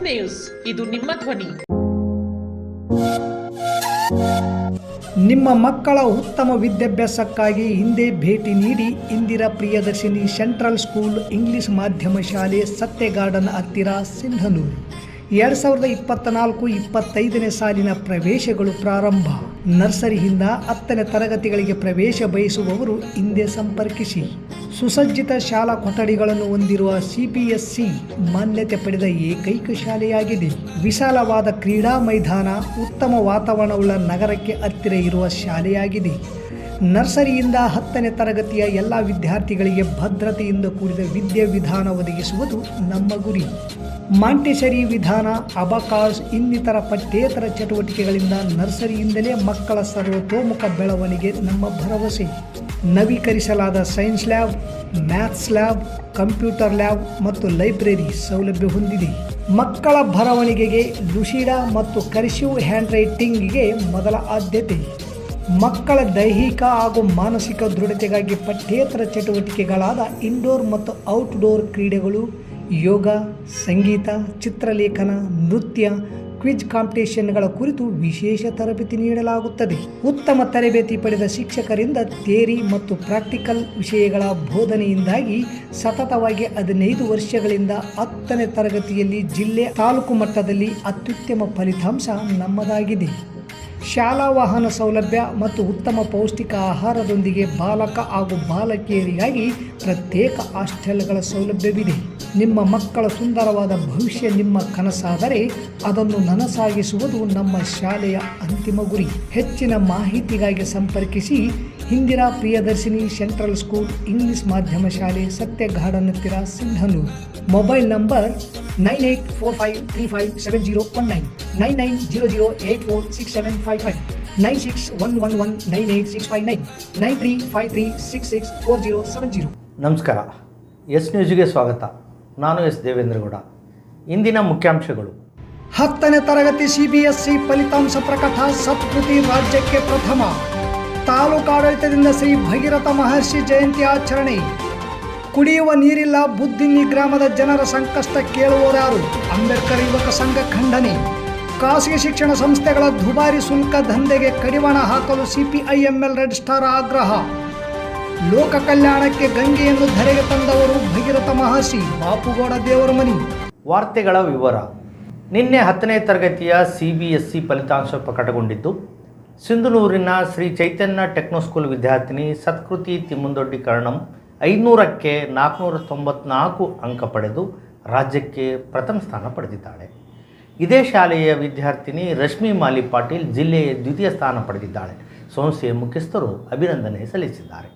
News, ಇದು ನಿಮ್ಮ ಧ್ವನಿ. ನಿಮ್ಮ ಮಕ್ಕಳ ಉತ್ತಮ ವಿದ್ಯಾಭ್ಯಾಸಕ್ಕಾಗಿ ಹಿಂದೆ ಭೇಟಿ ನೀಡಿ Indira Priyadarshini central school English ಮಾಧ್ಯಮ ಶಾಲೆ, ಸತ್ಯ ಗಾರ್ಡನ್ ಹತ್ತಿರ, ಸಿಂಧನೂರು. 2024-25ನೇ ಸಾಲಿನ ಪ್ರವೇಶಗಳು ಪ್ರಾರಂಭ. ನರ್ಸರಿಯಿಂದ 10ನೇ ತರಗತಿಗಳಿಗೆ ಪ್ರವೇಶ ಬಯಸುವವರು ಹಿಂದೆ ಸಂಪರ್ಕಿಸಿ. ಸುಸಜ್ಜಿತ ಶಾಲಾ ಕೊಠಡಿಗಳನ್ನು ಹೊಂದಿರುವ CBSE ಮಾನ್ಯತೆ ಪಡೆದ ಏಕೈಕ ಶಾಲೆಯಾಗಿದೆ. ವಿಶಾಲವಾದ ಕ್ರೀಡಾ ಮೈದಾನ, ಉತ್ತಮ ವಾತಾವರಣವುಳ್ಳ ನಗರಕ್ಕೆ ಹತ್ತಿರ ಇರುವ ಶಾಲೆಯಾಗಿದೆ. ನರ್ಸರಿಯಿಂದ 10ನೇ ತರಗತಿಯ ಎಲ್ಲ ವಿದ್ಯಾರ್ಥಿಗಳಿಗೆ ಭದ್ರತೆಯಿಂದ ಕೂಡಿದ ವಿದ್ಯಾವಿಧಾನ ಒದಗಿಸುವುದು ನಮ್ಮ ಗುರಿ. ಮಾಂಟೆಸರಿ ವಿಧಾನ, ಅಬಕಾಸ್ ಇನ್ನಿತರ ಪಠ್ಯೇತರ ಚಟುವಟಿಕೆಗಳಿಂದ ನರ್ಸರಿಯಿಂದಲೇ ಮಕ್ಕಳ ಸರ್ವತೋಮುಖ ಬೆಳವಣಿಗೆ ನಮ್ಮ ಭರವಸೆ. ನವೀಕರಿಸಲಾದ science lab, maths lab, computer lab ಮತ್ತು ಲೈಬ್ರರಿ ಸೌಲಭ್ಯ ಹೊಂದಿದೆ. ಮಕ್ಕಳ ಬರವಣಿಗೆಗೆ ಲುಸಿಡಾ ಮತ್ತು ಕರ್ಸಿವ್ ಹ್ಯಾಂಡ್ ರೈಟಿಂಗ್ಗೆ ಮೊದಲ ಆದ್ಯತೆ. ಮಕ್ಕಳ ದೈಹಿಕ ಹಾಗೂ ಮಾನಸಿಕ ದೃಢತೆಗಾಗಿ ಪಠ್ಯೇತರ ಚಟುವಟಿಕೆಗಳಾದ ಇಂಡೋರ್ ಮತ್ತು ಔಟ್ಡೋರ್ ಕ್ರೀಡೆಗಳು, ಯೋಗ, ಸಂಗೀತ, ಚಿತ್ರಲೇಖನ, ನೃತ್ಯ, ಕ್ವಿಜ್ ಕಾಂಪಿಟೇಷನ್ಗಳ ಕುರಿತು ವಿಶೇಷ ತರಬೇತಿ ನೀಡಲಾಗುತ್ತದೆ. ಉತ್ತಮ ತರಬೇತಿ ಪಡೆದ ಶಿಕ್ಷಕರಿಂದ ಥಿಯರಿ ಮತ್ತು ಪ್ರಾಕ್ಟಿಕಲ್ ವಿಷಯಗಳ ಬೋಧನೆಯಿಂದಾಗಿ ಸತತವಾಗಿ 15 ವರ್ಷಗಳಿಂದ 10ನೇ ತರಗತಿಯಲ್ಲಿ ಜಿಲ್ಲೆ, ತಾಲೂಕು ಮಟ್ಟದಲ್ಲಿ ಅತ್ಯುತ್ತಮ ಫಲಿತಾಂಶ ನಮ್ಮದಾಗಿದೆ. ಶಾಲಾ ವಾಹನ ಸೌಲಭ್ಯ ಮತ್ತು ಉತ್ತಮ ಪೌಷ್ಟಿಕ ಆಹಾರದೊಂದಿಗೆ ಬಾಲಕ ಹಾಗೂ ಬಾಲಕಿಯರಿಗಾಗಿ ಪ್ರತ್ಯೇಕ ಹಾಸ್ಟೆಲ್ಗಳ ಸೌಲಭ್ಯವಿದೆ. ನಿಮ್ಮ ಮಕ್ಕಳ ಸುಂದರವಾದ ಭವಿಷ್ಯ ನಿಮ್ಮ ಕನಸಾದರೆ ಅದನ್ನು ನನಸಾಗಿಸುವುದು ನಮ್ಮ ಶಾಲೆಯ ಅಂತಿಮ ಗುರಿ. ಹೆಚ್ಚಿನ ಮಾಹಿತಿಗಾಗಿ ಸಂಪರ್ಕಿಸಿ Indira Priyadarshini central school English ಮಾಧ್ಯಮ ಶಾಲೆ, ಸತ್ಯ ಗಾರ್ಡನ್ ಹತ್ತಿರ, ಸಿಂಧನೂರು. Mobile number 9845357019, 9900846755, 9611198659, 9353664070. ನಮಸ್ಕಾರ. ಎಸ್ ನ್ಯೂಸ್ಗೆ ಸ್ವಾಗತ. ನಾನು ಎಸ್ ದೇವೇಂದ್ರಗೌಡ. ಇಂದಿನ ಮುಖ್ಯಾಂಶಗಳು: 10ನೇ ತರಗತಿ CBSE ಫಲಿತಾಂಶ ಪ್ರಕಟ. ಸತ್ಕೃತಿ ರಾಜ್ಯಕ್ಕೆ ಪ್ರಥಮ. ತಾಲೂಕಾಡಳಿತದಿಂದ ಶ್ರೀ ಭಗೀರಥ ಮಹರ್ಷಿ ಜಯಂತಿ ಆಚರಣೆ. ಕುಡಿಯುವ ನೀರಿಲ್ಲ, ಬುದ್ದಿನ್ನಿ ಗ್ರಾಮದ ಜನರ ಸಂಕಷ್ಟ ಕೇಳುವವರ್ಯಾರು? ಅಂಬೇಡ್ಕರ್ ಯುವಕ ಸಂಘ ಖಂಡನೆ. ಖಾಸಗಿ ಶಿಕ್ಷಣ ಸಂಸ್ಥೆಗಳ ದುಬಾರಿ ಶುಲ್ಕ ದಂಧೆಗೆ ಕಡಿವಾಣ ಹಾಕಲು CPIML ರೆಡ್ ಸ್ಟಾರ್ ಆಗ್ರಹ. ಲೋಕ ಕಲ್ಯಾಣಕ್ಕೆ ಗಂಗೆಯನ್ನು ಧರೆಗೆ ತಂದವರು ಭಗೀರಥ ಮಹರ್ಷಿ, ಬಾಪುಗೌಡ ದೇವರಮನಿ. ವಾರ್ತೆಗಳ ವಿವರ. ನಿನ್ನೆ 10ನೇ ತರಗತಿಯ CBSE ಫಲಿತಾಂಶ ಪ್ರಕಟಗೊಂಡಿದ್ದು, ಸಿಂಧನೂರಿನ ಶ್ರೀ ಚೈತನ್ಯ ಟೆಕ್ನೋ ಸ್ಕೂಲ್ ವಿದ್ಯಾರ್ಥಿನಿ ಸತ್ಕೃತಿ ತಿಮ್ಮುಂದೊಡ್ಡಿ ಕರ್ಣಂ 500ಕ್ಕೆ 494 ಅಂಕ ಪಡೆದು ರಾಜ್ಯಕ್ಕೆ ಪ್ರಥಮ ಸ್ಥಾನ ಪಡೆದಿದ್ದಾಳೆ. ಇದೇ ಶಾಲೆಯ ವಿದ್ಯಾರ್ಥಿನಿ ರಶ್ಮಿ ಮಾಲಿ ಪಾಟೀಲ್ ಜಿಲ್ಲೆಯ ದ್ವಿತೀಯ ಸ್ಥಾನ ಪಡೆದಿದ್ದಾಳೆ. ಸಂಸ್ಥೆಯ ಮುಖ್ಯಸ್ಥರು ಅಭಿನಂದನೆ ಸಲ್ಲಿಸಿದ್ದಾರೆ.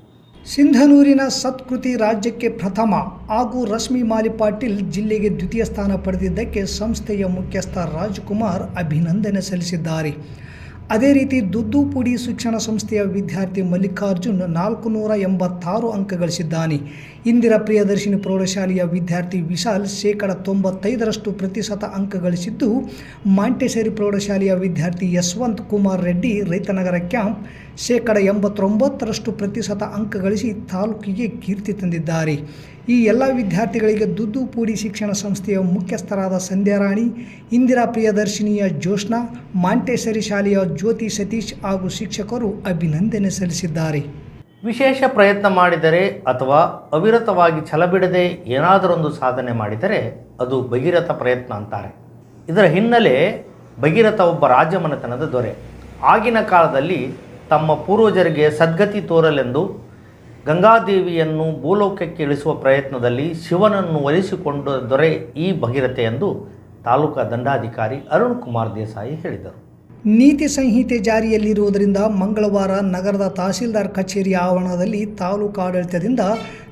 ಸಿಂಧನೂರಿನ ಸತ್ಕೃತಿ ರಾಜ್ಯಕ್ಕೆ ಪ್ರಥಮ ಹಾಗೂ ರಶ್ಮಿ ಮಾಲಿ ಪಾಟೀಲ್ ಜಿಲ್ಲೆಗೆ ದ್ವಿತೀಯ ಸ್ಥಾನ ಪಡೆದಿದ್ದಕ್ಕೆ ಸಂಸ್ಥೆಯ ಮುಖ್ಯಸ್ಥ ರಾಜ್ಕುಮಾರ್ ಅಭಿನಂದನೆ ಸಲ್ಲಿಸಿದ್ದಾರೆ. ಅದೇ ರೀತಿ ದುದ್ದುಪುಡಿ ಶಿಕ್ಷಣ ಸಂಸ್ಥೆಯ ವಿದ್ಯಾರ್ಥಿ ಮಲ್ಲಿಕಾರ್ಜುನ್ 486 ಅಂಕ ಗಳಿಸಿದ್ದಾನೆ. ಇಂದಿರಾ ಪ್ರಿಯದರ್ಶಿನಿ ಪ್ರೌಢಶಾಲೆಯ ವಿದ್ಯಾರ್ಥಿ ವಿಶಾಲ್ 95% ಅಂಕ ಗಳಿಸಿದ್ದು, ಮಾಂಟೆಸರಿ ಪ್ರೌಢಶಾಲೆಯ ವಿದ್ಯಾರ್ಥಿ ಯಶವಂತ್ ಕುಮಾರ್ ರೆಡ್ಡಿ ರೈತನಗರ ಕ್ಯಾಂಪ್ 89% ಅಂಕ ಗಳಿಸಿ ತಾಲೂಕಿಗೆ ಕೀರ್ತಿ ತಂದಿದ್ದಾರೆ. ಈ ಎಲ್ಲ ವಿದ್ಯಾರ್ಥಿಗಳಿಗೆ ದುದ್ದುಪುಡಿ ಶಿಕ್ಷಣ ಸಂಸ್ಥೆಯ ಮುಖ್ಯಸ್ಥರಾದ ಸಂಧ್ಯಾರಾಣಿ, ಇಂದಿರಾ ಪ್ರಿಯದರ್ಶಿನಿಯ ಜೋಷ್ನಾ, ಮಾಂಟೆಸರಿ ಶಾಲೆಯ ಜ್ಯೋತಿ ಸತೀಶ್ ಹಾಗೂ ಶಿಕ್ಷಕರು ಅಭಿನಂದನೆ ಸಲ್ಲಿಸಿದ್ದಾರೆ. ವಿಶೇಷ ಪ್ರಯತ್ನ ಮಾಡಿದರೆ ಅಥವಾ ಅವಿರತವಾಗಿ ಛಲಬಿಡದೆ ಏನಾದರೊಂದು ಸಾಧನೆ ಮಾಡಿದರೆ ಅದು ಭಗೀರಥ ಪ್ರಯತ್ನ ಅಂತಾರೆ. ಇದರ ಹಿನ್ನೆಲೆ ಭಗೀರಥ ಒಬ್ಬ ರಾಜಮನೆತನದ ದೊರೆ. ಆಗಿನ ಕಾಲದಲ್ಲಿ ತಮ್ಮ ಪೂರ್ವಜರಿಗೆ ಸದ್ಗತಿ ತೋರಲೆಂದು ಗಂಗಾದೇವಿಯನ್ನು ಭೂಲೋಕಕ್ಕೆ ಇಳಿಸುವ ಪ್ರಯತ್ನದಲ್ಲಿ ಶಿವನನ್ನು ಒಲಿಸಿಕೊಂಡ ದೊರೆ ಈ ಭಗೀರಥೆ ಎಂದು ತಾಲೂಕಾ ದಂಡಾಧಿಕಾರಿ ಅರುಣ್ ಕುಮಾರ್ ದೇಸಾಯಿ ಹೇಳಿದರು. ನೀತಿ ಸಂಹಿತೆ ಜಾರಿಯಲ್ಲಿರುವುದರಿಂದ ಮಂಗಳವಾರ ನಗರದ ತಹಸೀಲ್ದಾರ್ ಕಚೇರಿ ಆವರಣದಲ್ಲಿ ತಾಲೂಕಾಡಳಿತದಿಂದ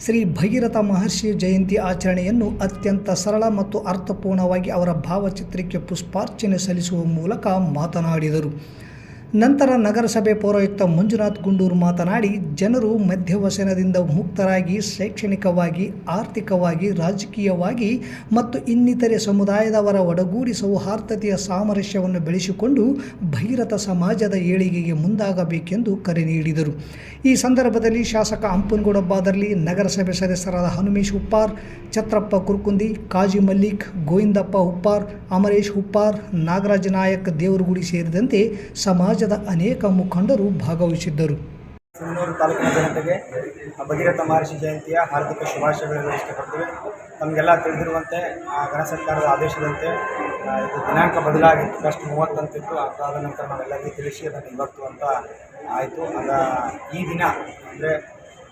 ಶ್ರೀ ಭಗೀರಥ ಮಹರ್ಷಿ ಜಯಂತಿ ಆಚರಣೆಯನ್ನು ಅತ್ಯಂತ ಸರಳ ಮತ್ತು ಅರ್ಥಪೂರ್ಣವಾಗಿ ಅವರ ಭಾವಚಿತ್ರಕ್ಕೆ ಪುಷ್ಪಾರ್ಚನೆ ಸಲ್ಲಿಸುವ ಮೂಲಕ ಮಾತನಾಡಿದರು. ನಂತರ ನಗರಸಭೆ ಪೌರಾಯುಕ್ತ ಮಂಜುನಾಥ್ ಗುಂಡೂರು ಮಾತನಾಡಿ, ಜನರು ಮದ್ಯವ್ಯಸನದಿಂದ ಮುಕ್ತರಾಗಿ ಶೈಕ್ಷಣಿಕವಾಗಿ, ಆರ್ಥಿಕವಾಗಿ, ರಾಜಕೀಯವಾಗಿ ಮತ್ತು ಇನ್ನಿತರೆ ಸಮುದಾಯದವರ ಒಡಗೂಡಿ ಸೌಹಾರ್ದತೆಯ ಸಾಮರಸ್ಯವನ್ನು ಬೆಳೆಸಿಕೊಂಡು ಭಗೀರಥ ಸಮಾಜದ ಏಳಿಗೆಗೆ ಮುಂದಾಗಬೇಕೆಂದು ಕರೆ ನೀಡಿದರು. ಈ ಸಂದರ್ಭದಲ್ಲಿ ಶಾಸಕ ಅಂಪನಗೌಡ ಬಾದರ್ಲಿ, ನಗರಸಭೆ ಸದಸ್ಯರಾದ ಹನುಮೇಶ್ ಉಪ್ಪಾರ್, ಛತ್ರಪ್ಪ ಕುರ್ಕುಂದಿ, ಕಾಜಿ ಮಲ್ಲಿಕ್, ಗೋವಿಂದಪ್ಪ ಉಪ್ಪಾರ್, ಅಮರೇಶ್ ಉಪ್ಪಾರ್, ನಾಗರಾಜ ನಾಯಕ್ ದೇವರಗುಡಿ ಸೇರಿದಂತೆ ಸಮಾಜದ ಅನೇಕ ಮುಖಂಡರು ಭಾಗವಹಿಸಿದ್ದರು. ಸಿಂಧನೂರು ತಾಲೂಕಿನ ಜನತೆಗೆ ಭಗೀರಥ ಮಹರ್ಷಿ ಜಯಂತಿಯ ಹಾರ್ದಿಕ ಶುಭಾಶಯಗಳನ್ನು ಇಷ್ಟಪಡ್ತೀವಿ. ತಮಗೆಲ್ಲ ತಿಳಿದಿರುವಂತೆ ಗಣ ಸರ್ಕಾರದ ಆದೇಶದಂತೆ ಇದು ದಿನಾಂಕ ಬದಲಾಗಿತ್ತು. ಫಸ್ಟ್ 30 ಅಂತಿತ್ತು. ಅದಾದ ನಂತರ ನಾವೆಲ್ಲರಿಗೂ ತಿಳಿಸಿ ಅದನ್ನು ಇವತ್ತು ಅಂತ ಆಯಿತು. ಈ ದಿನ ಅಂದರೆ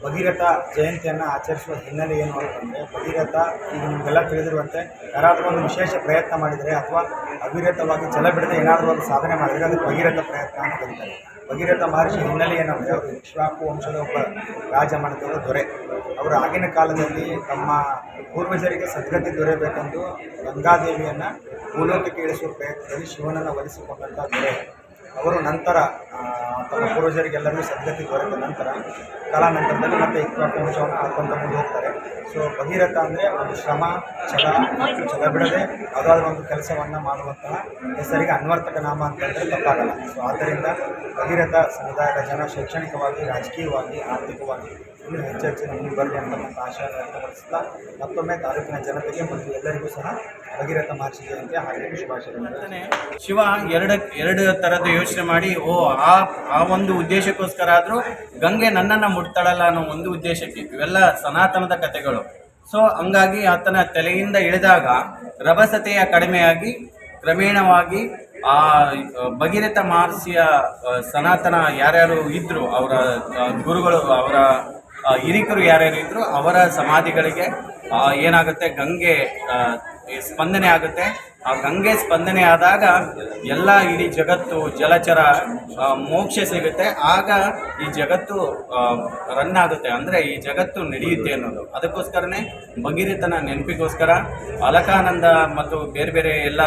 ಭಗೀರಥ ಜಯಂತಿಯನ್ನು ಆಚರಿಸುವ ಹಿನ್ನೆಲೆ ಏನು ಅಂತಂದರೆ, ಭಗೀರಥ ಈಗ ನಿಮಗೆಲ್ಲ ತಿಳಿದಿರುವಂತೆ ಯಾರಾದರೂ ಒಂದು ವಿಶೇಷ ಪ್ರಯತ್ನ ಮಾಡಿದರೆ ಅಥವಾ ಅವಿರತವಾಗಿ ಛಲ ಬಿಡದೆ ಏನಾದರೂ ಒಂದು ಸಾಧನೆ ಮಾಡಿದರೆ ಅದು ಭಗೀರಥ ಪ್ರಯತ್ನ ಅಂತ ಕರೀತಾರೆ. ಭಗೀರಥ ಮಹರ್ಷಿ ಹಿನ್ನೆಲೆ ಏನಂದರೆ, ಅವರು ಇಕ್ಷ್ವಾಕು ವಂಶದ ಒಬ್ಬ ರಾಜಮನೆತನದ ದೊರೆ. ಅವರು ಆಗಿನ ಕಾಲದಲ್ಲಿ ತಮ್ಮ ಪೂರ್ವಜರಿಗೆ ಸದ್ಗತಿ ದೊರೆಯಬೇಕೆಂದು ಗಂಗಾದೇವಿಯನ್ನು ಭೂಲೋಕಕ್ಕೆ ಇಳಿಸುವ ಪ್ರಯತ್ನದಲ್ಲಿ ಶಿವನನ್ನು ಒಲಿಸಿಕೊಂಡಂಥ ದೊರೆ. ಅವರು ನಂತರ ತಮ್ಮ ಪೂರ್ವಜರಿಗೆಲ್ಲರಿಗೂ ಸದ್ಗತಿ ದೊರೆತ ನಂತರ ಕಾಲಾನಂತರದಲ್ಲಿ ಮತ್ತೆ ಇಕ್ಷ್ವಾಕು ವಂಶವನ್ನು ಹಾಕೊಂತ ಮುಂದೆ ಹೋಗ್ತಾರೆ. ಸೊ ಭಗೀರಥ ಅಂದರೆ ಒಂದು ಶ್ರಮ, ಛಲ ಮತ್ತು ಛಲ ಬಿಡದೆ ಯಾವುದಾದ್ರೂ ಒಂದು ಕೆಲಸವನ್ನು ಮಾಡುವಂತಹ ಹೆಸರಿಗೆ ಅನ್ವರ್ಥಕ ನಾಮ ಅಂತಂದರೆ ತಪ್ಪಾಗಲ್ಲ. ಸೊ ಆದ್ದರಿಂದ ಭಗೀರಥ ಸಮುದಾಯದ ಜನ ಶೈಕ್ಷಣಿಕವಾಗಿ, ರಾಜಕೀಯವಾಗಿ, ಆರ್ಥಿಕವಾಗಿ ಇನ್ನೂ ಹೆಚ್ಚಿನ ಮುಂದೆ ಬರಲಿ ಅಂತ ಮತ್ತು ಆಶಯವನ್ನು ವ್ಯಕ್ತಪಡಿಸುತ್ತಾ ಮತ್ತೊಮ್ಮೆ ತಾಲೂಕಿನ ಜನತೆಗೆ ಮತ್ತು ಎಲ್ಲರಿಗೂ ಸಹ ಭಗೀರಥ ಮಹರ್ಷಿ ಜಯಂತಿಯ ಹಾರ್ದಿಕ ಶುಭಾಶಯಗಳು. ಶಿವ ಎರಡು ಥರದ ಯೋಚನೆ ಮಾಡಿ ಆ ಒಂದು ಉದ್ದೇಶಕ್ಕೋಸ್ಕರ ಆದರೂ ಗಂಗೆ ನನ್ನನ್ನು ಮುಟ್ತಾಳಲ್ಲ ಅನ್ನೋ ಒಂದು ಉದ್ದೇಶಕ್ಕೆ ಇವೆಲ್ಲ ಸನಾತನದ ಕಥೆಗಳು. ಸೊ ಹಂಗಾಗಿ ಆತನ ತಲೆಯಿಂದ ಇಳಿದಾಗ ರಭಸತೆಯ ಕಡಿಮೆಯಾಗಿ ಕ್ರಮೇಣವಾಗಿ ಆ ಭಗೀರಥ ಮಹರ್ಷಿಯ ಸನಾತನ ಯಾರ್ಯಾರು ಇದ್ದರು, ಅವರ ಗುರುಗಳು, ಅವರ ಹಿರಿಕರು ಯಾರ್ಯಾರು ಇದ್ದರು, ಅವರ ಸಮಾಧಿಗಳಿಗೆ ಏನಾಗುತ್ತೆ, ಗಂಗೆ ಸ್ಪಂದನೆ ಆಗುತ್ತೆ. ಆ ಗಂಗೆ ಸ್ಪಂದನೆ ಆದಾಗ ಎಲ್ಲ ಇಡೀ ಜಗತ್ತು, ಜಲಚರ ಮೋಕ್ಷ ಸಿಗುತ್ತೆ. ಆಗ ಈ ಜಗತ್ತು ರನ್ ಆಗುತ್ತೆ, ಅಂದರೆ ಈ ಜಗತ್ತು ನಡೆಯುತ್ತೆ ಅನ್ನೋದು. ಅದಕ್ಕೋಸ್ಕರನೇ ಭಗೀರಥನ ನೆನಪಿಗೋಸ್ಕರ ಅಲಕಾನಂದ ಮತ್ತು ಬೇರೆ ಬೇರೆ ಎಲ್ಲ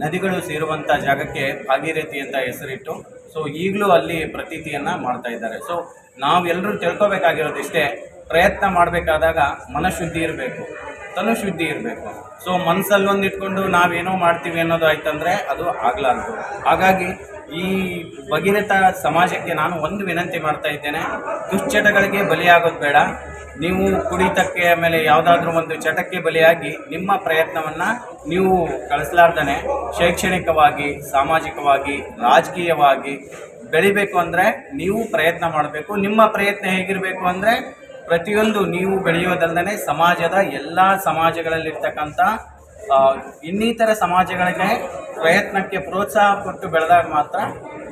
ನದಿಗಳು ಸೇರುವಂಥ ಜಾಗಕ್ಕೆ ಭಾಗೀರಥಿ ಅಂತ ಹೆಸರಿಟ್ಟು ಸೊ ಈಗಲೂ ಅಲ್ಲಿ ಪ್ರತೀತಿಯನ್ನು ಮಾಡ್ತಾ ಇದ್ದಾರೆ. ಸೊ ನಾವೆಲ್ಲರೂ ತಿಳ್ಕೊಬೇಕಾಗಿರೋದಿಷ್ಟೇ, ಪ್ರಯತ್ನ ಮಾಡಬೇಕಾದಾಗ ಮನಃಶುದ್ಧಿ ಇರಬೇಕು, ತನುಶುದ್ಧಿ ಇರಬೇಕು. ಸೊ ಮನಸ್ಸಲ್ಲಿ ಒಂದು ಇಟ್ಕೊಂಡು ನಾವೇನೋ ಮಾಡ್ತೀವಿ ಅನ್ನೋದು ಆಯ್ತಂದರೆ ಅದು ಆಗಲಾರ್ದು. ಹಾಗಾಗಿ ಈ ಭಗೀರಥ ಸಮಾಜಕ್ಕೆ ನಾನು ಒಂದು ವಿನಂತಿ ಮಾಡ್ತಾ ಇದ್ದೇನೆ, ದುಶ್ಚಟಗಳಿಗೆ ಬಲಿಯಾಗೋದು ಬೇಡ. ನೀವು ಕುಡಿತಕ್ಕೆ ಆಮೇಲೆ ಯಾವುದಾದ್ರೂ ಒಂದು ಚಟಕ್ಕೆ ಬಲಿಯಾಗಿ ನಿಮ್ಮ ಪ್ರಯತ್ನವನ್ನು ನೀವು ಕಳಿಸಲಾರ್ದೇ ಶೈಕ್ಷಣಿಕವಾಗಿ, ಸಾಮಾಜಿಕವಾಗಿ, ರಾಜಕೀಯವಾಗಿ ಬೆಳಿಬೇಕು ಅಂದರೆ ನೀವು ಪ್ರಯತ್ನ ಮಾಡಬೇಕು. ನಿಮ್ಮ ಪ್ರಯತ್ನ ಹೇಗಿರಬೇಕು ಅಂದರೆ ಪ್ರತಿಯೊಂದು ನೀವು ಬೆಳೆಯೋದಲ್ಲದೆ ಸಮಾಜದ ಎಲ್ಲ ಸಮಾಜಗಳಲ್ಲಿರ್ತಕ್ಕಂಥ ಇನ್ನಿತರ ಸಮಾಜಗಳಿಗೆ ಪ್ರಯತ್ನಕ್ಕೆ ಪ್ರೋತ್ಸಾಹ ಕೊಟ್ಟು ಬೆಳೆದಾಗ ಮಾತ್ರ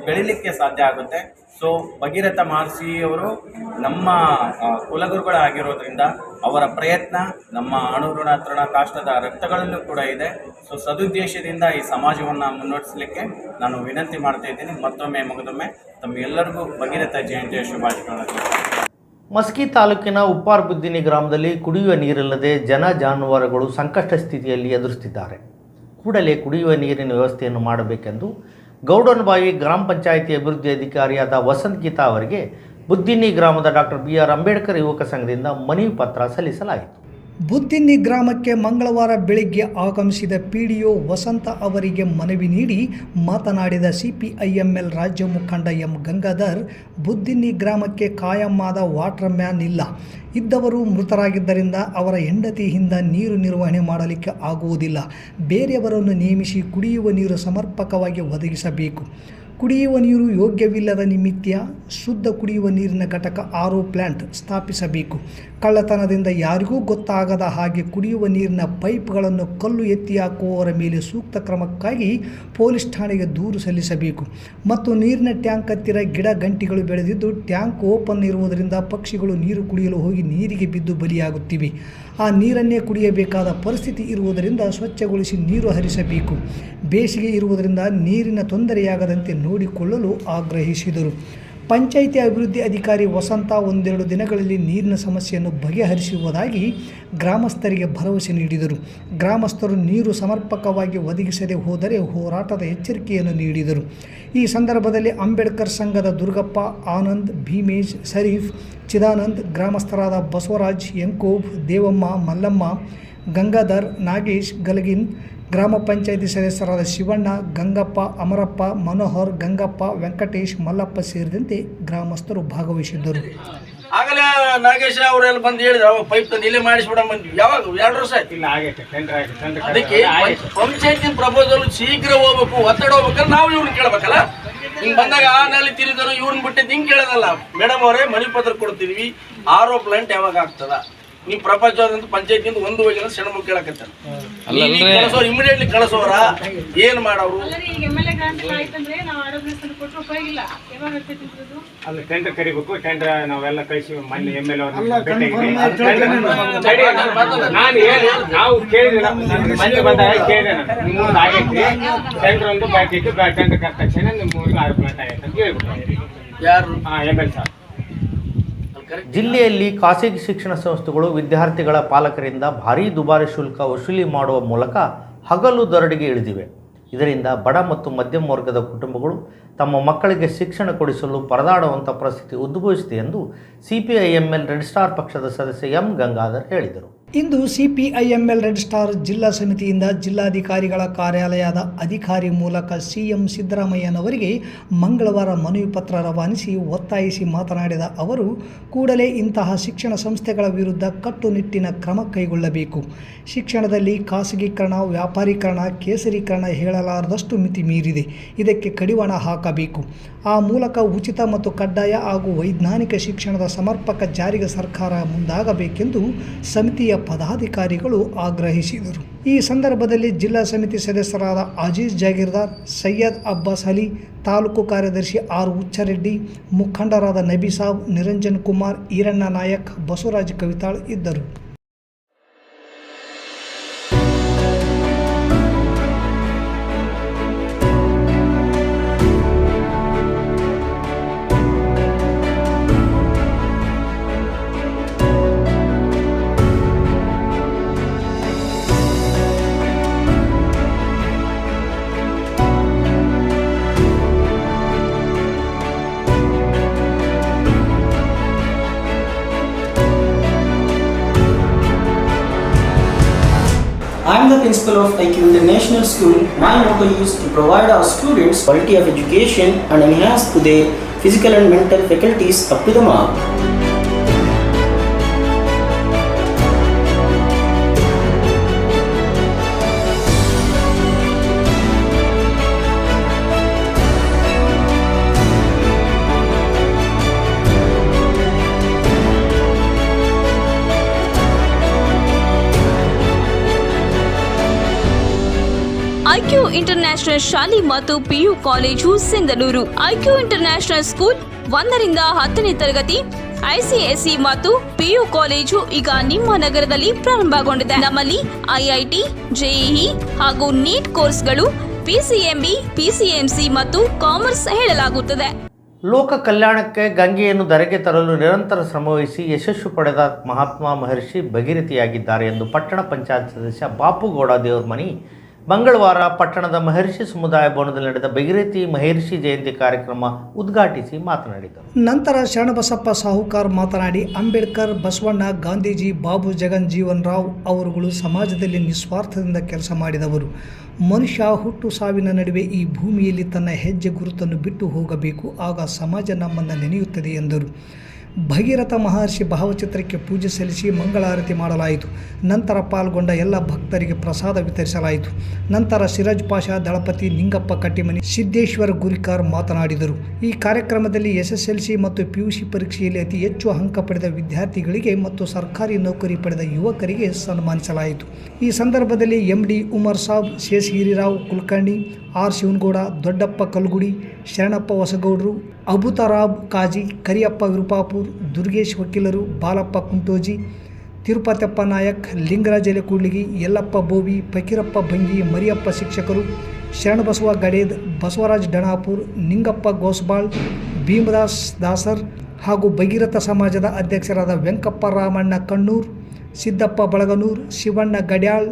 ಬೆಳಿಲಿಕ್ಕೆ ಸಾಧ್ಯ ಆಗುತ್ತೆ. ಸೊ ಭಗೀರಥ ಮಹರ್ಷಿಯವರು ನಮ್ಮ ಕುಲಗುರುಗಳಾಗಿರೋದ್ರಿಂದ ಅವರ ಪ್ರಯತ್ನ ನಮ್ಮ ಅಣುಋಣ ತೃಣ ಕಾಷ್ಟದ ರಕ್ತಗಳಲ್ಲೂ ಕೂಡ ಇದೆ. ಸೊ ಸದುದ್ದೇಶದಿಂದ ಈ ಸಮಾಜವನ್ನು ಮುನ್ನಡೆಸಲಿಕ್ಕೆ ನಾನು ವಿನಂತಿ ಮಾಡ್ತಾ ಇದ್ದೀನಿ. ಮತ್ತೊಮ್ಮೆ ಮಗದೊಮ್ಮೆ ತಮಗೆಲ್ಲರಿಗೂ ಭಗೀರಥ ಜಯಂತಿಯ ಶುಭಾಶಯಗಳನ್ನು. ಮಸ್ಕಿ ತಾಲೂಕಿನ ಉಪ್ಪಾರ್ ಬುದ್ದಿನಿ ಗ್ರಾಮದಲ್ಲಿ ಕುಡಿಯುವ ನೀರಿಲ್ಲದೆ ಜನ ಜಾನುವಾರುಗಳು ಸಂಕಷ್ಟ ಸ್ಥಿತಿಯಲ್ಲಿ ಎದುರಿಸುತ್ತಿದ್ದಾರೆ. ಕೂಡಲೇ ಕುಡಿಯುವ ನೀರಿನ ವ್ಯವಸ್ಥೆಯನ್ನು ಮಾಡಬೇಕೆಂದು ಗೌಡನಬಾವಿ ಗ್ರಾಮ ಪಂಚಾಯಿತಿ ಅಭಿವೃದ್ಧಿ ಅಧಿಕಾರಿಯಾದ ವಸಂತ್ ಗೀತಾ ಅವರಿಗೆ ಬುದ್ದಿನಿ ಗ್ರಾಮದ ಡಾಕ್ಟರ್ BR ಅಂಬೇಡ್ಕರ್ ಯುವಕ ಸಂಘದಿಂದ ಮನವಿ ಪತ್ರ ಸಲ್ಲಿಸಲಾಯಿತು. ಬುದ್ದಿನಿ ಗ್ರಾಮಕ್ಕೆ ಮಂಗಳವಾರ ಬೆಳಗ್ಗೆ ಆಗಮಿಸಿದ PDO ವಸಂತ ಅವರಿಗೆ ಮನವಿ ನೀಡಿ ಮಾತನಾಡಿದ CPIML ರಾಜ್ಯ ಮುಖಂಡ M ಗಂಗಾಧರ್, ಬುದ್ದಿನಿ ಗ್ರಾಮಕ್ಕೆ ಕಾಯಂ ಆದ ವಾಟರ್ ಮ್ಯಾನ್ ಇಲ್ಲ. ಇದ್ದವರು ಮೃತರಾಗಿದ್ದರಿಂದ ಅವರ ಹೆಂಡತಿಯಿಂದ ನೀರು ನಿರ್ವಹಣೆ ಮಾಡಲಿಕ್ಕೆ ಆಗುವುದಿಲ್ಲ. ಬೇರೆಯವರನ್ನು ನೇಮಿಸಿ ಕುಡಿಯುವ ನೀರು ಸಮರ್ಪಕವಾಗಿ ಒದಗಿಸಬೇಕು. ಕುಡಿಯುವ ನೀರು ಯೋಗ್ಯವಿಲ್ಲದ ನಿಮಿತ್ತ ಶುದ್ಧ ಕುಡಿಯುವ ನೀರಿನ ಘಟಕ RO ಪ್ಲ್ಯಾಂಟ್ ಸ್ಥಾಪಿಸಬೇಕು. ಕಳ್ಳತನದಿಂದ ಯಾರಿಗೂ ಗೊತ್ತಾಗದ ಹಾಗೆ ಕುಡಿಯುವ ನೀರಿನ ಪೈಪ್ಗಳನ್ನು ಕಲ್ಲು ಎತ್ತಿ ಹಾಕುವವರ ಮೇಲೆ ಸೂಕ್ತ ಕ್ರಮಕ್ಕಾಗಿ ಪೊಲೀಸ್ ಠಾಣೆಗೆ ದೂರು ಸಲ್ಲಿಸಬೇಕು. ಮತ್ತು ನೀರಿನ ಟ್ಯಾಂಕ್ ಹತ್ತಿರ ಗಿಡ ಗಂಟಿಗಳು ಬೆಳೆದಿದ್ದು ಟ್ಯಾಂಕ್ ಓಪನ್ ಇರುವುದರಿಂದ ಪಕ್ಷಿಗಳು ನೀರು ಕುಡಿಯಲು ಹೋಗಿ ನೀರಿಗೆ ಬಿದ್ದು ಬಲಿಯಾಗುತ್ತಿವೆ. ಆ ನೀರನ್ನೇ ಕುಡಿಯಬೇಕಾದ ಪರಿಸ್ಥಿತಿ ಇರುವುದರಿಂದ ಸ್ವಚ್ಛಗೊಳಿಸಿ ನೀರು ಹರಿಸಬೇಕು. ಬೇಸಿಗೆ ಇರುವುದರಿಂದ ನೀರಿನ ತೊಂದರೆಯಾಗದಂತೆ ನೋಡಿಕೊಳ್ಳಲು ಆಗ್ರಹಿಸಿದರು. ಪಂಚಾಯಿತಿ ಅಭಿವೃದ್ಧಿ ಅಧಿಕಾರಿ ವಸಂತ ಒಂದೆರಡು ದಿನಗಳಲ್ಲಿ ನೀರಿನ ಸಮಸ್ಯೆಯನ್ನು ಬಗೆಹರಿಸುವುದಾಗಿ ಗ್ರಾಮಸ್ಥರಿಗೆ ಭರವಸೆ ನೀಡಿದರು. ಗ್ರಾಮಸ್ಥರು ನೀರು ಸಮರ್ಪಕವಾಗಿ ಒದಗಿಸದೆ ಹೋದರೆ ಹೋರಾಟದ ಎಚ್ಚರಿಕೆಯನ್ನು ನೀಡಿದರು. ಈ ಸಂದರ್ಭದಲ್ಲಿ ಅಂಬೇಡ್ಕರ್ ಸಂಘದ ದುರ್ಗಪ್ಪ, ಆನಂದ್, ಭೀಮೇಶ್, ಶರೀಫ್, ಚಿದಾನಂದ್, ಗ್ರಾಮಸ್ಥರಾದ ಬಸವರಾಜ್, ಯಂಕೋಬ್, ದೇವಮ್ಮ, ಮಲ್ಲಮ್ಮ, ಗಂಗಾಧರ್, ನಾಗೇಶ್, ಗಲಗಿನ್, ಗ್ರಾಮ ಪಂಚಾಯಿತಿ ಸದಸ್ಯರಾದ ಶಿವಣ್ಣ, ಗಂಗಪ್ಪ, ಅಮರಪ್ಪ, ಮನೋಹರ್, ಗಂಗಪ್ಪ, ವೆಂಕಟೇಶ್, ಮಲ್ಲಪ್ಪ ಸೇರಿದಂತೆ ಗ್ರಾಮಸ್ಥರು ಭಾಗವಹಿಸಿದ್ದರು. ಆಗಲೇ ನಾಗೇಶ ಅವರೆಲ್ಲ ಬಂದು ಹೇಳಿದ್ರು, ಅವಾಗ ಪೈಪ್ ತಂದು ಇಲ್ಲೇ ಮಾಡಿಸ್ಬಿಡಮ್ ಬಂದ್ವಿ. ಯಾವಾಗ 2 ವರ್ಷ ಆಯ್ತು. ಅದಕ್ಕೆ ಪಂಚಾಯತಿನ ಪ್ರಪೋಸಲ್ ಶೀಘ್ರ ಹೋಗ್ಬೇಕು, ಒತ್ತಡ ಹೋಗ್ಬೇಕಂದ್ರೆ ನಾವು ಇವ್ರನ್ನ ಕೇಳ್ಬೇಕಲ್ಲ. ಹಿಂಗ್ ಬಂದಾಗ ಆ ನಲ್ಲಿ ತಿರುದರು ಇವ್ರನ್ನ ಬಿಟ್ಟಿದ್ದು ಹಿಂಗ್ ಕೇಳೋದಲ್ಲ. ಮೇಡಮ್ ಅವರೇ, ಮನವಿ ಪತ್ರ ಕೊಡ್ತಿದ್ವಿ, RO ಪ್ಲಾಂಟ್ ಯಾವಾಗ ಆಗ್ತದ? ನೀವು ಪ್ರಪಂಚವಾದಂತ ಪಂಚಾಯತಿಯಿಂದ ಒಂದು ಹೋಗಿಲ್ಲ ಸಣ್ಣ ಮಕ್ಕಳು ಕೇಳಕತ್ತಾರ. ಕಳಿಸೋರು ಇಮಿಡಿಯೇಟ್ಲಿ ಕಳಿಸೋರ ಏನ್ ಮಾಡೋರು? ಅಲ್ಲಿ ಟೆಂಡರ್ ಕರಿಬೇಕು. ಟೆಂಡರ್ ನಾವೆಲ್ಲ ಕಳಿಸಿ ಮೊನ್ನೆ MLA ನಾವು ಕೇಳಿದ್ರೆ ಮೊನ್ನೆ ಬಂದಾಗ ಕೇಳಿದೆ, ನಿಮ್ಮೂರು ಆಗೈತಿ ಟೆಂಡರ್ ಒಂದು ಬಾಕಿ ಇತ್ತು, ಟೆಂಡರ್ ಕರೆದ ತಕ್ಷಣ ನಿಮ್ಮೂರಿಗೆ 6 ಪ್ಲಾಂಟ್ ಆಗೈತೆ ಅಂತ ಹೇಳ್ಬಿಟ್ಟು ಯಾರು MLA ಸರ್. ಜಿಲ್ಲೆಯಲ್ಲಿ ಖಾಸಗಿ ಶಿಕ್ಷಣ ಸಂಸ್ಥೆಗಳು ವಿದ್ಯಾರ್ಥಿಗಳ ಪಾಲಕರಿಂದ ಭಾರೀ ದುಬಾರಿ ಶುಲ್ಕ ವಸೂಲಿ ಮಾಡುವ ಮೂಲಕ ಹಗಲು ದರೋಡೆಗೆ ಇಳಿದಿವೆ. ಇದರಿಂದ ಬಡ ಮತ್ತು ಮಧ್ಯಮ ವರ್ಗದ ಕುಟುಂಬಗಳು ತಮ್ಮ ಮಕ್ಕಳಿಗೆ ಶಿಕ್ಷಣ ಕೊಡಿಸಲು ಪರದಾಡುವಂಥ ಪರಿಸ್ಥಿತಿ ಉದ್ಭವಿಸಿದೆ ಎಂದು CPIML ರೆಡ್ ಸ್ಟಾರ್ ಪಕ್ಷದ ಸದಸ್ಯ ಎಂ ಗಂಗಾಧರ್ ಹೇಳಿದರು. ಇಂದು CPIML ರೆಡ್ ಸ್ಟಾರ್ ಜಿಲ್ಲಾ ಸಮಿತಿಯಿಂದ ಜಿಲ್ಲಾಧಿಕಾರಿಗಳ ಕಾರ್ಯಾಲಯದ ಅಧಿಕಾರಿ ಮೂಲಕ CM ಸಿದ್ದರಾಮಯ್ಯನವರಿಗೆ ಮಂಗಳವಾರ ಮನವಿ ಪತ್ರ ರವಾನಿಸಿ ಒತ್ತಾಯಿಸಿ ಮಾತನಾಡಿದ ಅವರು, ಕೂಡಲೇ ಇಂತಹ ಶಿಕ್ಷಣ ಸಂಸ್ಥೆಗಳ ವಿರುದ್ಧ ಕಟ್ಟುನಿಟ್ಟಿನ ಕ್ರಮ ಕೈಗೊಳ್ಳಬೇಕು. ಶಿಕ್ಷಣದಲ್ಲಿ ಖಾಸಗೀಕರಣ, ವ್ಯಾಪಾರೀಕರಣ, ಕೇಸರೀಕರಣ ಹೇಳಲಾರದಷ್ಟು ಮಿತಿ ಮೀರಿದೆ. ಇದಕ್ಕೆ ಕಡಿವಾಣ ಹಾಕಬೇಕು. ಆ ಮೂಲಕ ಉಚಿತ ಮತ್ತು ಕಡ್ಡಾಯ ಹಾಗೂ ವೈಜ್ಞಾನಿಕ ಶಿಕ್ಷಣದ ಸಮರ್ಪಕ ಜಾರಿಗೆ ಸರ್ಕಾರ ಮುಂದಾಗಬೇಕೆಂದು ಸಮಿತಿಯ ಪದಾಧಿಕಾರಿಗಳು ಆಗ್ರಹಿಸಿದರು. ಈ ಸಂದರ್ಭದಲ್ಲಿ ಜಿಲ್ಲಾ ಸಮಿತಿ ಸದಸ್ಯರಾದ ಅಜೀಜ್ ಜಾಗೀರ್ದಾರ್, ಸೈಯದ್ ಅಬ್ಬಾಸ್ ಅಲಿ, ತಾಲೂಕು ಕಾರ್ಯದರ್ಶಿ R ಹುಚ್ಚರೆಡ್ಡಿ, ಮುಖಂಡರಾದ ನಬಿ ಸಾಬ್, ನಿರಂಜನ್ ಕುಮಾರ್, ಈರಣ್ಣ ನಾಯಕ್, ಬಸವರಾಜ್ ಕವಿತಾಳ್ ಇದ್ದರು. I am the principal of IQ International School. My motto is to provide our students quality of education and enhance to their physical and mental faculties up to the mark. IQ international ಶಾಲೆ ಮತ್ತು PU college Sindhanur. IQ international school 1ರಿಂದ 10ನೇ ತರಗತಿ ICSE ಮತ್ತು PU college ಈಗ ನಿಮ್ಮ ನಗರದಲ್ಲಿ ಪ್ರಾರಂಭಗೊಂಡಿದೆ. ನಮ್ಮಲ್ಲಿ IIT, JEE ಹಾಗೂ ನೀಟ್ ಕೋರ್ಸ್ಗಳು, PCMB, PCMC ಮತ್ತು ಕಾಮರ್ಸ್ ಹೇಳಲಾಗುತ್ತದೆ. ಲೋಕ ಕಲ್ಯಾಣಕ್ಕೆ ಗಂಗೆಯನ್ನು ಧರೆಗೆ ತರಲು ನಿರಂತರ ಶ್ರಮವಹಿಸಿ ಯಶಸ್ಸು ಪಡೆದ ಮಹಾತ್ಮ ಮಹರ್ಷಿ ಭಗೀರಥಿಯಾಗಿದ್ದಾರೆ ಎಂದು ಪಟ್ಟಣ ಪಂಚಾಯತ್ ಸದಸ್ಯ ಬಾಪುಗೌಡ ದೇವರಮನಿ ಮಂಗಳವಾರ ಪಟ್ಟಣದ ಮಹರ್ಷಿ ಸಮುದಾಯ ಭವನದಲ್ಲಿ ನಡೆದ ಭಗೀರಥಿ ಮಹರ್ಷಿ ಜಯಂತಿ ಕಾರ್ಯಕ್ರಮ ಉದ್ಘಾಟಿಸಿ ಮಾತನಾಡಿದರು. ನಂತರ ಶರಣಬಸಪ್ಪ ಸಾಹುಕಾರ್ ಮಾತನಾಡಿ, ಅಂಬೇಡ್ಕರ್, ಬಸವಣ್ಣ, ಗಾಂಧೀಜಿ, ಬಾಬು ಜಗನ್ ಜೀವನ್ ರಾವ್ ಅವರುಗಳು ಸಮಾಜದಲ್ಲಿ ನಿಸ್ವಾರ್ಥದಿಂದ ಕೆಲಸ ಮಾಡಿದವರು. ಮನುಷ್ಯ ಹುಟ್ಟು ಸಾವಿನ ನಡುವೆ ಈ ಭೂಮಿಯಲ್ಲಿ ತನ್ನ ಹೆಜ್ಜೆ ಗುರುತನ್ನು ಬಿಟ್ಟು ಹೋಗಬೇಕು, ಆಗ ಸಮಾಜ ನಮ್ಮನ್ನು ನೆನೆಯುತ್ತದೆ ಎಂದರು. ಭಗೀರಥ ಮಹರ್ಷಿ ಭಾವಚಿತ್ರಕ್ಕೆ ಪೂಜೆ ಸಲ್ಲಿಸಿ ಮಂಗಳಾರತಿ ಮಾಡಲಾಯಿತು. ನಂತರ ಪಾಲ್ಗೊಂಡ ಎಲ್ಲ ಭಕ್ತರಿಗೆ ಪ್ರಸಾದ ವಿತರಿಸಲಾಯಿತು. ನಂತರ ಸಿರಾಜ್ ಪಾಷಾ, ದಳಪತಿ, ನಿಂಗಪ್ಪ ಕಟ್ಟಿಮನಿ, ಸಿದ್ದೇಶ್ವರ ಗುರಿಕಾರ್ ಮಾತನಾಡಿದರು. ಈ ಕಾರ್ಯಕ್ರಮದಲ್ಲಿ SSLC ಮತ್ತು PUC ಪರೀಕ್ಷೆಯಲ್ಲಿ ಅತಿ ಹೆಚ್ಚು ಅಂಕ ಪಡೆದ ವಿದ್ಯಾರ್ಥಿಗಳಿಗೆ ಮತ್ತು ಸರ್ಕಾರಿ ನೌಕರಿ ಪಡೆದ ಯುವಕರಿಗೆ ಸನ್ಮಾನಿಸಲಾಯಿತು. ಈ ಸಂದರ್ಭದಲ್ಲಿ MD ಉಮರ್ ಸಾಬ್, ಶೇಷಗಿರಿರಾವ್ ಕುಲಕರ್ಣಿ, R ಶಿವನಗೌಡ, ದೊಡ್ಡಪ್ಪ ಕಲ್ಗುಡಿ, ಶರಣಪ್ಪ ಹೊಸಗೌಡರು, ಅಬುತರಾಬ್ ಕಾಜಿ, ಕರಿಯಪ್ಪ ವಿರುಪಾಪುರ್, ದುರ್ಗೇಶ್ ವಕೀಲರು, ಬಾಲಪ್ಪ ಕುಂಟೋಜಿ, ತಿರುಪತಪ್ಪ ನಾಯಕ್, ಲಿಂಗರಾಜ ಎಲೆಕೂಡ್ಲಿಗಿ, ಯಲ್ಲಪ್ಪ ಬೋವಿ, ಫಕೀರಪ್ಪ ಭಂಗಿ, ಮರಿಯಪ್ಪ ಶಿಕ್ಷಕರು, ಶರಣಬಸವ ಗಡೇದ್, ಬಸವರಾಜ್ ಡಣಾಪುರ್, ನಿಂಗಪ್ಪ ಗೋಸ್ಬಾಳ್, ಭೀಮದಾಸ್ ದಾಸರ್ ಹಾಗೂ ಭಗೀರಥ ಸಮಾಜದ ಅಧ್ಯಕ್ಷರಾದ ವೆಂಕಪ್ಪ ರಾಮಣ್ಣ ಕಣ್ಣೂರ್, ಸಿದ್ದಪ್ಪ ಬಳಗನೂರ್, ಶಿವಣ್ಣ ಗಡ್ಯಾಳ್,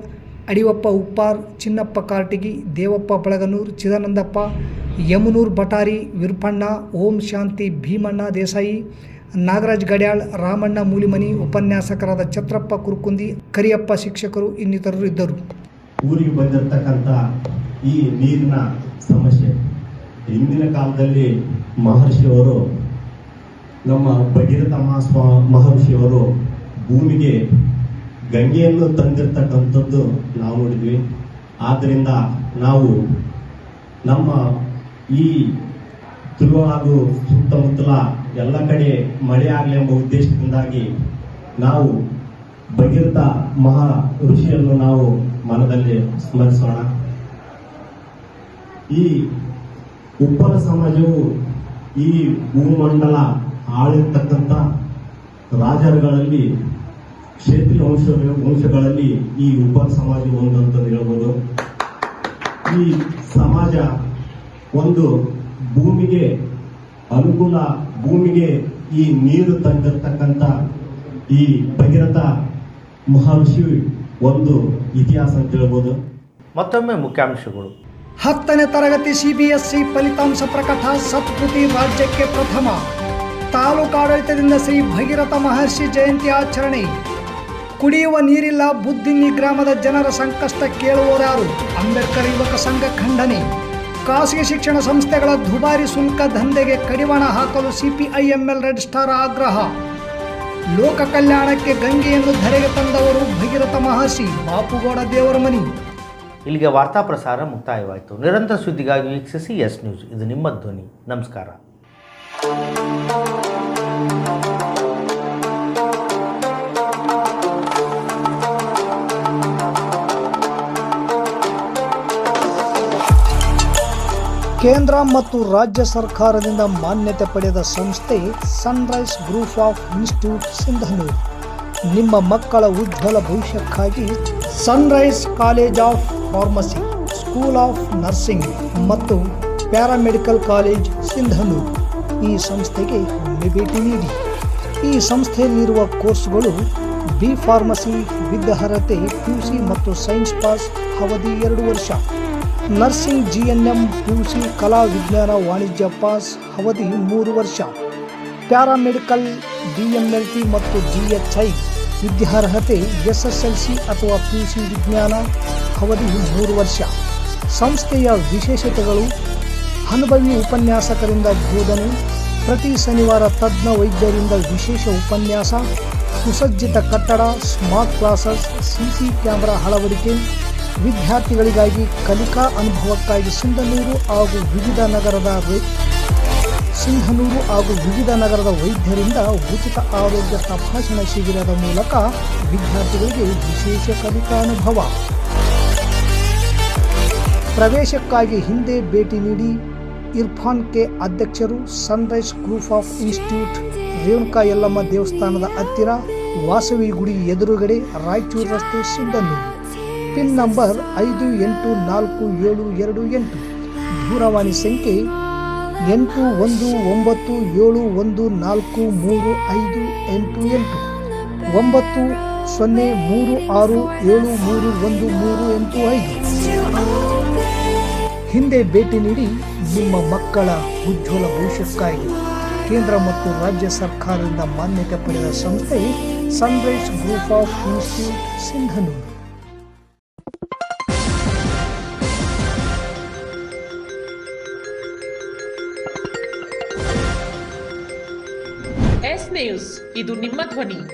ಅಡಿವಪ್ಪ ಉಪ್ಪಾರ್, ಚಿನ್ನಪ್ಪ ಕಾರ್ಟಿಗಿ, ದೇವಪ್ಪ ಬಳಗನೂರ್, ಚಿದಾನಂದಪ್ಪ, ಯಮುನೂರ್ ಬಟಾರಿ, ವಿರ್ಪಣ್ಣ, ಓಂ ಶಾಂತಿ, ಭೀಮಣ್ಣ ದೇಸಾಯಿ, ನಾಗರಾಜ್ ಗಡ್ಯಾಳ್, ರಾಮಣ್ಣ ಮೂಲಿಮನಿ, ಉಪನ್ಯಾಸಕರಾದ ಛತ್ರಪ್ಪ ಕುರುಕುಂದಿ, ಕರಿಯಪ್ಪ ಶಿಕ್ಷಕರು ಇನ್ನಿತರರು ಇದ್ದರು. ಊರಿಗೆ ಬಂದಿರತಕ್ಕಂಥ ಈ ನೀರಿನ ಸಮಸ್ಯೆ ಹಿಂದಿನ ಕಾಲದಲ್ಲಿ ಮಹರ್ಷಿಯವರು, ನಮ್ಮ ಭಗೀರಥ ಮಹರ್ಷಿಯವರು ಭೂಮಿಗೆ ಗಂಗೆಯನ್ನು ತಂದಿರತಕ್ಕಂಥದ್ದು ನಾವು ನೋಡಿದ್ವಿ. ಆದ್ದರಿಂದ ನಾವು ನಮ್ಮ ಈ ತುಳು ಹಾಗೂ ಸುತ್ತಮುತ್ತಲ ಎಲ್ಲ ಕಡೆ ಮಳೆ ಆಗಲಿ ಎಂಬ ಉದ್ದೇಶದಿಂದಾಗಿ ನಾವು ಭಗೀರಥ ಮಹಾ ಋಷಿಯನ್ನು ನಾವು ಮನದಲ್ಲಿ ಸ್ಮರಿಸೋಣ. ಈ ಉಪ್ಪರ ಸಮಾಜವು ಈ ಭೂಮಂಡಲ ಆಳಿರ್ತಕ್ಕಂಥ ರಾಜರುಗಳಲ್ಲಿ ಕ್ಷೇತ್ರೀಯ ವಂಶಗಳಲ್ಲಿ ಈ ಉಪ್ಪರ ಸಮಾಜ ಒಂದು ಅಂತ ಹೇಳ್ಬೋದು. ಈ ಸಮಾಜ ಒಂದು ಭೂಮಿಗೆ ಅನುಕೂಲ, ಭೂಮಿಗೆ ಈ ನೀರು ತಂದಿರತಕ್ಕಂಥ ಈ ಭಗೀರಥ ಮಹರ್ಷಿ ಒಂದು ಇತಿಹಾಸ ಅಂತ ಹೇಳ್ಬೋದು. ಮತ್ತೊಮ್ಮೆ ಮುಖ್ಯಾಂಶಗಳು. 10ನೇ ತರಗತಿ CBSE ಫಲಿತಾಂಶ ಪ್ರಕಟ. ಸತ್ಕೃತಿ ರಾಜ್ಯಕ್ಕೆ ಪ್ರಥಮ. ತಾಲೂಕಾಡಳಿತದಿಂದ ಶ್ರೀ ಭಗೀರಥ ಮಹರ್ಷಿ ಜಯಂತಿ ಆಚರಣೆ. ಕುಡಿಯುವ ನೀರಿಲ್ಲ, ಬುದ್ದಿನ್ನಿ ಗ್ರಾಮದ ಜನರ ಸಂಕಷ್ಟ ಕೇಳುವವರಾರು. ಅಂಬೇಡ್ಕರ್ ಯುವಕ ಸಂಘ ಖಂಡನೆ. ಖಾಸಗಿ ಶಿಕ್ಷಣ ಸಂಸ್ಥೆಗಳ ದುಬಾರಿ ಶುಲ್ಕ ದಂಧೆಗೆ ಕಡಿವಾಣ ಹಾಕಲು CPIML ರೆಡ್ ಸ್ಟಾರ್ ಆಗ್ರಹ. ಲೋಕ ಕಲ್ಯಾಣಕ್ಕೆ ಗಂಗೆಯನ್ನು ಧರೆಗೆ ತಂದವರು ಭಗೀರಥ ಮಹರ್ಷಿ. ಬಾಪುಗೌಡ ದೇವರಮನಿ. ಇಲ್ಲಿಗೆ ವಾರ್ತಾ ಪ್ರಸಾರ ಮುಕ್ತಾಯವಾಯಿತು. ನಿರಂತರ ಸುದ್ದಿಗಾಗಿ ವೀಕ್ಷಿಸಿ ಎಸ್ ನ್ಯೂಸ್. ಇದು ನಿಮ್ಮ ಧ್ವನಿ. ನಮಸ್ಕಾರ. ಕೇಂದ್ರ ಮತ್ತು ರಾಜ್ಯ ಸರ್ಕಾರದಿಂದ ಮಾನ್ಯತೆ ಪಡೆದ ಸಂಸ್ಥೆ sunrise group of institute Sindhanur. ನಿಮ್ಮ ಮಕ್ಕಳ ಉಜ್ವಲ ಭವಿಷ್ಯಕ್ಕಾಗಿ Sunrise college of pharmacy, school of nursing ಮತ್ತು ಪ್ಯಾರಾಮೆಡಿಕಲ್ ಕಾಲೇಜ್ ಸಿಂಧನೂರು ಈ ಸಂಸ್ಥೆಗೆ ಒಮ್ಮೆ ಭೇಟಿ ನೀಡಿ. ಈ ಸಂಸ್ಥೆಯಲ್ಲಿರುವ ಕೋರ್ಸ್ಗಳು ಬಿ ಫಾರ್ಮಸಿ ವಿದ್ ಅರ್ಹತೆ PUC ಮತ್ತು ಸೈನ್ಸ್ ಪಾಸ್, ಅವಧಿ 2 ವರ್ಷ. ನರ್ಸಿಂಗ್ GNM PUC ಕಲಾ ವಿಜ್ಞಾನ ವಾಣಿಜ್ಯ ಪಾಸ್, ಅವಧಿ 3 ವರ್ಷ. ಪ್ಯಾರಾಮೆಡಿಕಲ್ DMLT ಮತ್ತು DHI ವಿದ್ಯಾರ್ಹತೆ SSLC ಅಥವಾ PUC ವಿಜ್ಞಾನ, ಅವಧಿ 3 ವರ್ಷ. ಸಂಸ್ಥೆಯ ವಿಶೇಷತೆಗಳು: ಅನುಭವಿ ಉಪನ್ಯಾಸಕರಿಂದ ಬೋಧನೆ, ಪ್ರತಿ ಶನಿವಾರ ತಜ್ಞ ವೈದ್ಯರಿಂದ ವಿಶೇಷ ಉಪನ್ಯಾಸ, ಸುಸಜ್ಜಿತ ಕಟ್ಟಡ, ಸ್ಮಾರ್ಟ್ ಕ್ಲಾಸಸ್, CC ಕ್ಯಾಮೆರಾ ಅಳವಡಿಕೆ, ವಿದ್ಯಾರ್ಥಿಗಳಿಗಾಗಿ ಕಲಿಕಾ ಅನುಭವಕ್ಕಾಗಿ ಸಿಂಧನೂರು ಹಾಗೂ ವಿವಿಧ ನಗರದ ವೈದ್ಯರಿಂದ ಉಚಿತ ಆರೋಗ್ಯ ತಪಾಸಣಾ ಶಿಬಿರದ ಮೂಲಕ ವಿದ್ಯಾರ್ಥಿಗಳಿಗೆ ವಿಶೇಷ ಕಲಿಕಾ ಅನುಭವ. ಪ್ರವೇಶಕ್ಕಾಗಿ ಹಿಂದೆ ಭೇಟಿ ನೀಡಿ. ಇರ್ಫಾನ್ ಕೆ ಅಧ್ಯಕ್ಷರು, Sunrise group of institute, Renuka Yellamma ದೇವಸ್ಥಾನದ ಹತ್ತಿರ, ವಾಸವಿ ಗುಡಿ ಎದುರುಗಡೆ, ರಾಯಚೂರು ರಸ್ತೆ, ಸಿಂಧನೂರು. Pin number 514728. ದೂರವಾಣಿ ಸಂಖ್ಯೆ 8197143588 9036731385. ಹಿಂದೆ ಭೇಟಿ ನೀಡಿ. ನಿಮ್ಮ ಮಕ್ಕಳ ಉಜ್ವಲ ಭವಿಷ್ಯಕ್ಕಾಗಿ ಕೇಂದ್ರ ಮತ್ತು ರಾಜ್ಯ ಸರ್ಕಾರದಿಂದ ಮಾನ್ಯತೆ ಪಡೆದ ಸಂಸ್ಥೆ sunrise group of institute Sindhanur. S news. ಇದು ನಿಮ್ಮ ಧ್ವನಿ.